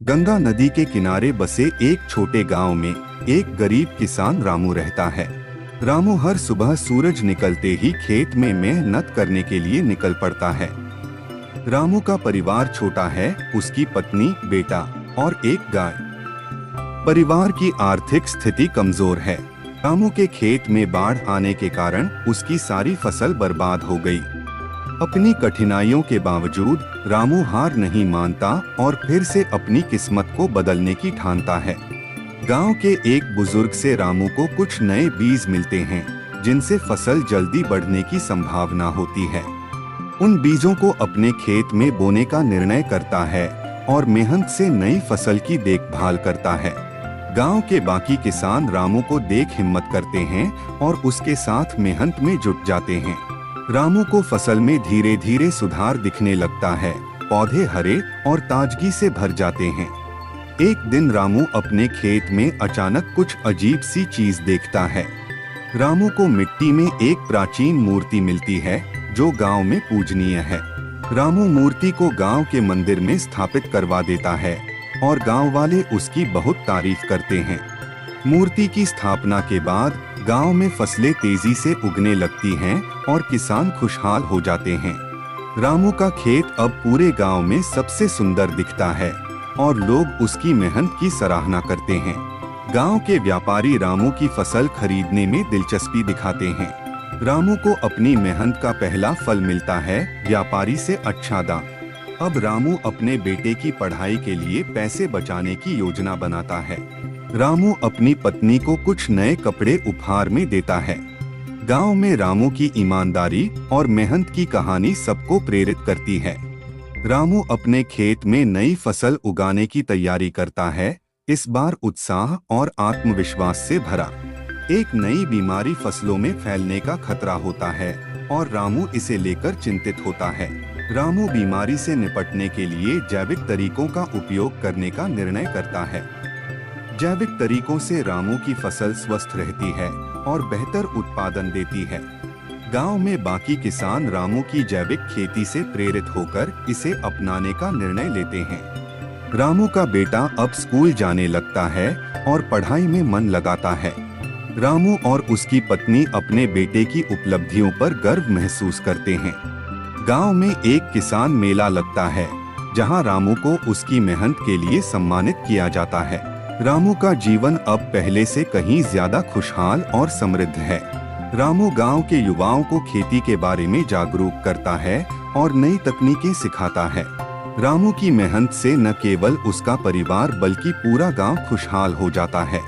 गंगा नदी के किनारे बसे एक छोटे गांव में एक गरीब किसान रामू रहता है। रामू हर सुबह सूरज निकलते ही खेत में मेहनत करने के लिए निकल पड़ता है। रामू का परिवार छोटा है, उसकी पत्नी, बेटा और एक गाय। परिवार की आर्थिक स्थिति कमजोर है। रामू के खेत में बाढ़ आने के कारण उसकी सारी फसल बर्बाद हो गई। अपनी कठिनाइयों के बावजूद रामू हार नहीं मानता और फिर से अपनी किस्मत को बदलने की ठानता है। गांव के एक बुजुर्ग से रामू को कुछ नए बीज मिलते हैं, जिनसे फसल जल्दी बढ़ने की संभावना होती है। उन बीजों को अपने खेत में बोने का निर्णय करता है और मेहनत से नई फसल की देखभाल करता है। गांव के बाकी किसान रामू को देख हिम्मत करते हैं और उसके साथ मेहनत में जुट जाते हैं। रामू को फसल में धीरे धीरे सुधार दिखने लगता है। पौधे हरे और ताजगी से भर जाते हैं। एक दिन रामू अपने खेत में अचानक कुछ अजीब सी चीज देखता है। रामू को मिट्टी में एक प्राचीन मूर्ति मिलती है जो गांव में पूजनीय है। रामू मूर्ति को गांव के मंदिर में स्थापित करवा देता है और गांव वाले उसकी बहुत तारीफ करते हैं। मूर्ति की स्थापना के बाद गांव में फसलें तेजी से उगने लगती हैं और किसान खुशहाल हो जाते हैं। रामू का खेत अब पूरे गांव में सबसे सुंदर दिखता है और लोग उसकी मेहनत की सराहना करते हैं। गांव के व्यापारी रामू की फसल खरीदने में दिलचस्पी दिखाते हैं। रामू को अपनी मेहनत का पहला फल मिलता है, व्यापारी से अच्छा दाम। अब रामू अपने बेटे की पढ़ाई के लिए पैसे बचाने की योजना बनाता है। रामू अपनी पत्नी को कुछ नए कपड़े उपहार में देता है। गांव में रामू की ईमानदारी और मेहनत की कहानी सबको प्रेरित करती है। रामू अपने खेत में नई फसल उगाने की तैयारी करता है, इस बार उत्साह और आत्मविश्वास से भरा। एक नई बीमारी फसलों में फैलने का खतरा होता है और रामू इसे लेकर चिंतित होता है। रामू बीमारी से निपटने के लिए जैविक तरीकों का उपयोग करने का निर्णय करता है। जैविक तरीकों से रामू की फसल स्वस्थ रहती है और बेहतर उत्पादन देती है। गांव में बाकी किसान रामू की जैविक खेती से प्रेरित होकर इसे अपनाने का निर्णय लेते हैं। रामू का बेटा अब स्कूल जाने लगता है और पढ़ाई में मन लगाता है। रामू और उसकी पत्नी अपने बेटे की उपलब्धियों पर गर्व महसूस करते हैं। गांव में एक किसान मेला लगता है, जहां रामू को उसकी मेहनत के लिए सम्मानित किया जाता है। रामू का जीवन अब पहले से कहीं ज्यादा खुशहाल और समृद्ध है। रामू गांव के युवाओं को खेती के बारे में जागरूक करता है और नई तकनीकें सिखाता है। रामू की मेहनत से न केवल उसका परिवार बल्कि पूरा गांव खुशहाल हो जाता है।